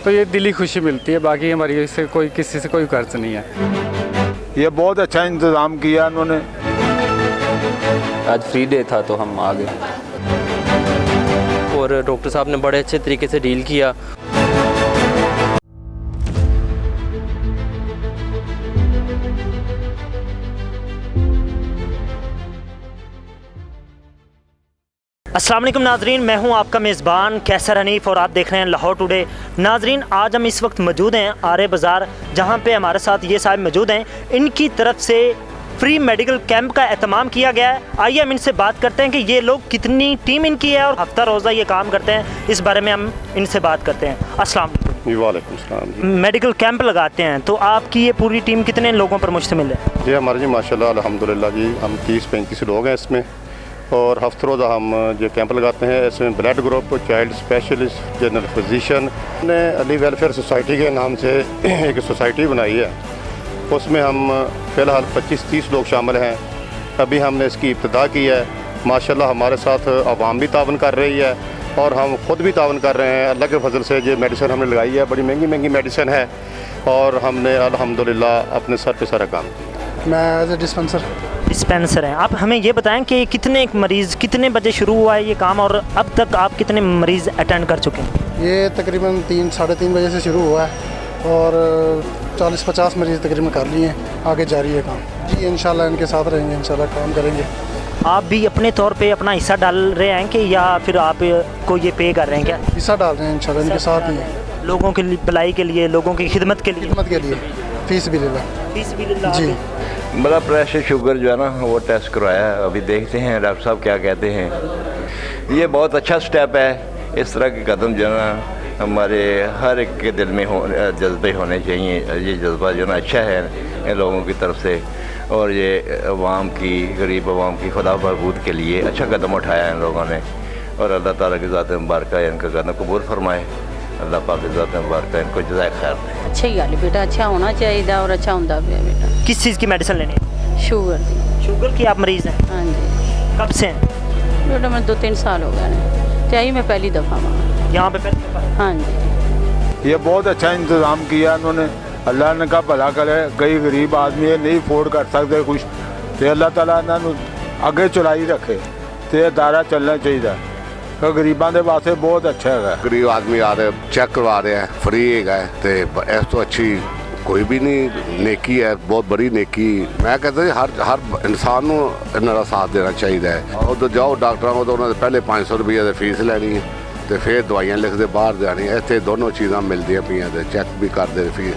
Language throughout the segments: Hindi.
तो ये दिली खुशी मिलती है, बाकी हमारी इससे कोई किसी से कोई कर्ज नहीं है। ये बहुत अच्छा इंतज़ाम किया उन्होंने। आज फ्री डे था तो हम आ गए और डॉक्टर साहब ने बड़े अच्छे तरीके से डील किया। अस्सलाम वालेकुम नाजरीन, मैं हूं आपका मेज़बान कैसर हनीफ और आप देख रहे हैं लाहौर टुडे। नाजरीन, आज हम इस वक्त मौजूद हैं आरे बाज़ार, जहां पे हमारे साथ ये साहब मौजूद हैं। इनकी तरफ से फ्री मेडिकल कैंप का एहतमाम किया गया है। आइए हम इनसे बात करते हैं कि ये लोग कितनी टीम इनकी है और हफ्ता रोज़ा ये काम करते हैं, इस बारे में हम इनसे बात करते हैं। अस्सलाम वालेकुम सलाम जी। मेडिकल कैंप लगाते हैं तो आपकी ये पूरी टीम कितने लोगों पर मुश्तमिल है? जी हमारे जी माशाल्लाह अल्हम्दुलिल्लाह जी, हम 30-35 लोग हैं इसमें और हफ्ते रोज़ा हम जो कैंप लगाते हैं। इसमें blood group, child specialist, general physician ने अली वेलफेयर सोसाइटी के नाम से एक सोसाइटी बनाई है। उसमें हम फ़िलहाल 25-30 लोग शामिल हैं। अभी हमने इसकी इब्तिदा की है। माशाल्लाह हमारे साथ आवाम भी तावन कर रही है और हम ख़ुद भी तावन कर रहे हैं। अल्लाह के फजल से जो मेडिसिन हमने लगाई है बड़ी महंगी महंगी मेडिसिन है और हमने अल्हम्दुलिल्लाह अपने सर पे सारा काम किया। मैं एज ए डिस्पेंसर हैं आप। हमें ये बताएं कि कितने मरीज़, कितने बजे शुरू हुआ है ये काम और अब तक आप कितने मरीज़ अटेंड कर चुके हैं? ये तकरीबन 3-3:30 बजे से शुरू हुआ है और 40-50 मरीज़ तकरीबन कर लिए हैं। आगे जारी है काम जी, इंशाल्लाह इनके साथ रहेंगे, इंशाल्लाह काम करेंगे। आप भी अपने तौर पे अपना हिस्सा डाल रहे हैं कि या फिर आप को ये पे कर रहे हैं? क्या हिस्सा डाल रहे हैं इंशाल्लाह, इनके साथ ही हैं। लोगों की भलाई के लिए, लोगों की खिदमत के लिए फीस भी लिल्लाह जी। ब्लड प्रेशर शुगर जो है ना वो टेस्ट करवाया है, अभी देखते हैं डॉक्टर साहब क्या कहते हैं। ये बहुत अच्छा स्टेप है। इस तरह के कदम जो है ना हमारे हर एक के दिल में जज्बे होने चाहिए। ये जज्बा जो है ना अच्छा है इन लोगों की तरफ से और ये अवाम की, गरीब अवाम की खुदा बहबूद के लिए अच्छा कदम उठाया है इन लोगों ने और अल्लाह ताला की ज़ात मुबारक इनका कदम कबूल फरमाए। अल्लाह पाक की ज़ात मुबारक इनको जज़ाए खैर दे। अच्छी गल है बेटा, अच्छा होना चाहिए और अच्छा होता पे बेटा। किस चीज़ की मेडिसिन लेनी है? शुगर की। शुगर की आप मरीज़ हैं? हाँ जी। कब से हैं? बेटा मैं 2-3 साल हो गए चाहिए, मैं पहली दफ़ा वहाँ यहाँ पे पहली दफ़ा? हाँ जी। ये बहुत अच्छा इंतज़ाम किया उन्होंने। अल्लाह ने का भला करे। कई गरीब आदमी ये नहीं अफोर्ड कर सकते कुछ, तो अल्लाह ताला इन्होंने अगे चलाई रखे तो दायरा चलना चाहिए। तो गरीबों के वास्ते बहुत अच्छा है। गरीब आदमी आ रहे चेक करवा रहे हैं, फ्री है तो इस तो अच्छी कोई भी नहीं नेकी है, बहुत बड़ी नेकी। मैं कहता जी हर इंसान को इन्होंने साथ देना चाहिए। और तो जाओ डॉक्टर को तो उन्होंने पहले 500 रुपये की फीस लैनी है तो फिर दवाइयाँ लिखते बाहर जानी। इतने दोनों चीज़ां मिलती पे, चेक भी करते फी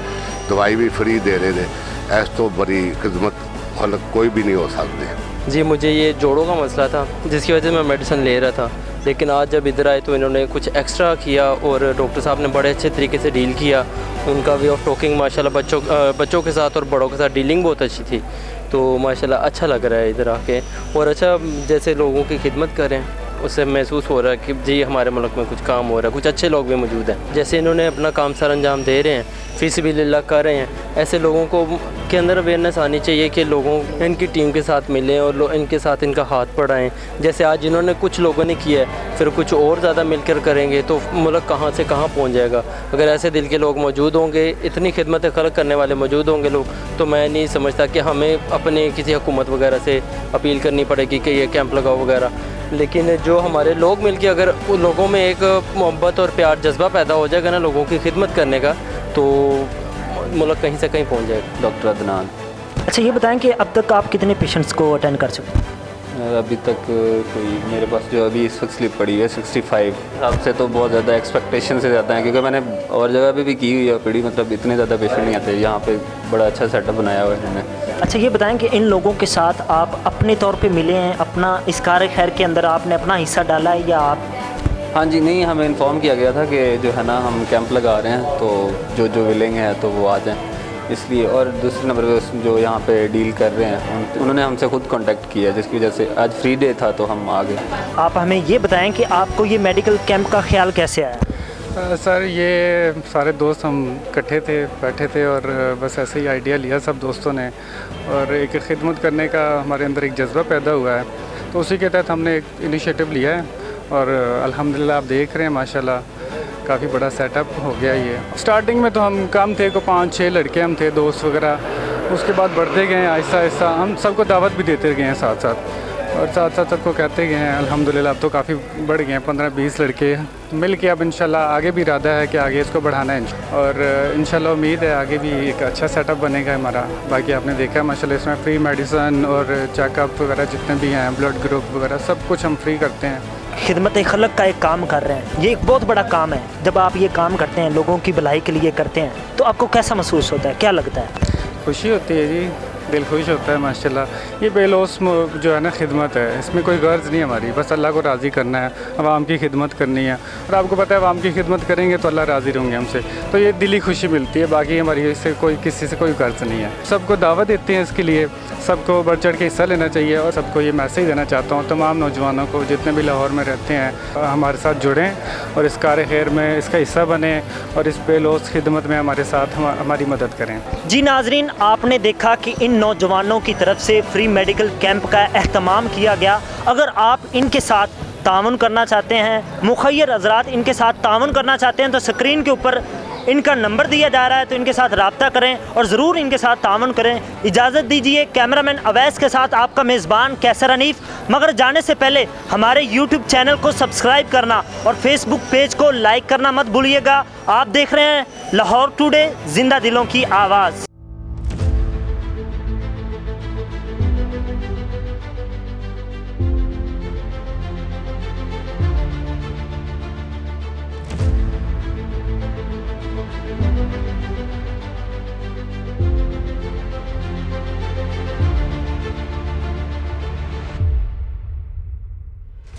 दवाई भी फ्री दे रहे थे। इस तो बड़ी खिदमत मतलब कोई भी नहीं हो सकती जी। मुझे ये जोड़ों का मसला था जिसकी वजह से मैं मेडिसिन ले रहा था, लेकिन आज जब इधर आए तो इन्होंने कुछ एक्स्ट्रा किया और डॉक्टर साहब ने बड़े अच्छे तरीके से डील किया। उनका वे ऑफ टॉकिंग माशाल्लाह बच्चों के साथ और बड़ों के साथ डीलिंग बहुत अच्छी थी। तो माशाल्लाह अच्छा लग रहा है इधर आके और अच्छा जैसे लोगों की खिदमत करें उससे महसूस हो रहा है कि जी हमारे मुल्क में कुछ काम हो रहा है, कुछ अच्छे लोग भी मौजूद हैं। जैसे इन्होंने अपना काम सर अंजाम दे रहे हैं, फीस भी लिल्लाह कर रहे हैं, ऐसे लोगों को के अंदर अवेयरनेस आनी चाहिए कि लोगों इनकी टीम के साथ मिलें और इनके साथ इनका हाथ बढ़ाएं। जैसे आज इन्होंने कुछ लोगों ने किया है, फिर कुछ और ज़्यादा मिलकर करेंगे तो मुल्क कहाँ से कहाँ पहुँच जाएगा। अगर ऐसे दिल के लोग मौजूद होंगे, इतनी खिदमत खल्क करने वाले मौजूद होंगे लोग, तो मैं नहीं समझता कि हमें अपने किसी हुकूमत वगैरह से अपील करनी पड़ेगी कि ये कैंप लगाओ वगैरह। लेकिन जो हमारे लोग मिलके अगर उन लोगों में एक मोहब्बत और प्यार जज्बा पैदा हो जाएगा ना लोगों की खिदमत करने का, तो मुल्क कहीं से कहीं पहुंच जाएगा। डॉक्टर अदनान। अच्छा ये बताएं कि अब तक आप कितने पेशेंट्स को अटेंड कर चुके हैं? अभी तक कोई मेरे पास जो अभी इस वक्त स्लिप पड़ी है 65। आपसे तो बहुत ज़्यादा एक्सपेक्टेशन से ज़्यादा है क्योंकि मैंने और जगह पे भी की हुई है पड़ी, मतलब इतने ज़्यादा पेशेंट नहीं आते। यहाँ पे बड़ा अच्छा सेटअप बनाया हुआ है इन्होंने। अच्छा ये बताएं कि इन लोगों के साथ आप अपने तौर पे मिले हैं, अपना इस कार खैर के अंदर आपने अपना हिस्सा डाला है या आप? हाँ जी, नहीं हमें इन्फॉर्म किया गया था कि जो है ना हम कैंप लगा रहे हैं तो जो विलिंग है तो वो आ जाएँ, इसलिए। और दूसरे नंबर पे जो यहाँ पे डील कर रहे हैं उन्होंने हमसे खुद कांटेक्ट किया, जिसकी वजह से आज फ्री डे था तो हम आ गए। आप हमें ये बताएं कि आपको ये मेडिकल कैंप का ख्याल कैसे आया? सर ये सारे दोस्त हम इकट्ठे थे, बैठे थे और बस ऐसे ही आइडिया लिया सब दोस्तों ने और एक खिदमत करने का हमारे अंदर एक जज्बा पैदा हुआ है, तो उसी के तहत हमने एक इनिशिएटिव लिया है और अल्हम्दुलिल्लाह आप देख रहे हैं माशाल्लाह काफ़ी बड़ा सेटअप हो गया ये। स्टार्टिंग में तो हम कम थे, को 5-6 लड़के हम थे, दोस्त वगैरह। उसके बाद बढ़ते गए आहिस्ता आहिस्ता, हम सबको दावत भी देते गए हैं साथ साथ, और साथ साथ सबको कहते गए हैं। अल्हम्दुलिल्लाह अब तो काफ़ी बढ़ गए हैं, 15-20 लड़के मिल के। अब इंशाल्लाह आगे भी इरादा है कि आगे इसको बढ़ाना है, और इंशाल्लाह उम्मीद है आगे भी एक अच्छा सेटअप बनेगा हमारा। बाकी आपने देखा है माशाल्लाह इसमें फ्री मेडिसन और चेकअप वगैरह जितने भी हैं, ब्लड ग्रुप वगैरह सब कुछ हम फ्री करते हैं। खिदमत खलक का एक काम कर रहे हैं, ये एक बहुत बड़ा काम है। जब आप ये काम करते हैं, लोगों की भलाई के लिए करते हैं, तो आपको कैसा महसूस होता है, क्या लगता है? खुशी होती है जी, दिल खुश होता है माशाल्लाह। ये बेलौस जो है ना खिदमत है, इसमें कोई गर्ज नहीं हमारी, बस अल्लाह को राज़ी करना है, आवाम की खिदमत करनी है। और आपको पता है आवाम की खिदमत करेंगे तो अल्लाह राज़ी होंगे हमसे, तो ये दिली खुशी मिलती है। बाकी हमारी इससे कोई किसी से कोई गर्ज नहीं है। सबको दावत देते हैं इसके लिए, सबको बढ़ चढ़ के हिस्सा लेना चाहिए। और सबको ये मैसेज देना चाहता हूँ तमाम नौजवानों को, जितने भी लाहौर में रहते हैं, हमारे साथ जुड़ें और इस कार खैर में इसका हिस्सा बने और इस बेलौस खिदमत में हमारे साथ हमारी मदद करें। जी नाजरीन, आपने देखा कि इन नौजवानों की तरफ से फ्री मेडिकल कैंप का अहतमाम किया गया। अगर आप इनके साथ ताउन करना चाहते हैं, मुखय्यर हज़रात इनके साथ ताउन करना चाहते हैं, तो स्क्रीन के ऊपर इनका नंबर दिया जा रहा है, तो इनके साथ रब्ता करें और ज़रूर इनके साथ ताउन करें। इजाज़त दीजिए, कैमरामैन अवैस के साथ आपका मेज़बान कैसर हनीफ। मगर जाने से पहले हमारे यूट्यूब चैनल को सब्सक्राइब करना और फेसबुक पेज को लाइक करना मत भूलिएगा। आप देख रहे हैं लाहौर टुडे, ज़िंदा दिलों की आवाज़।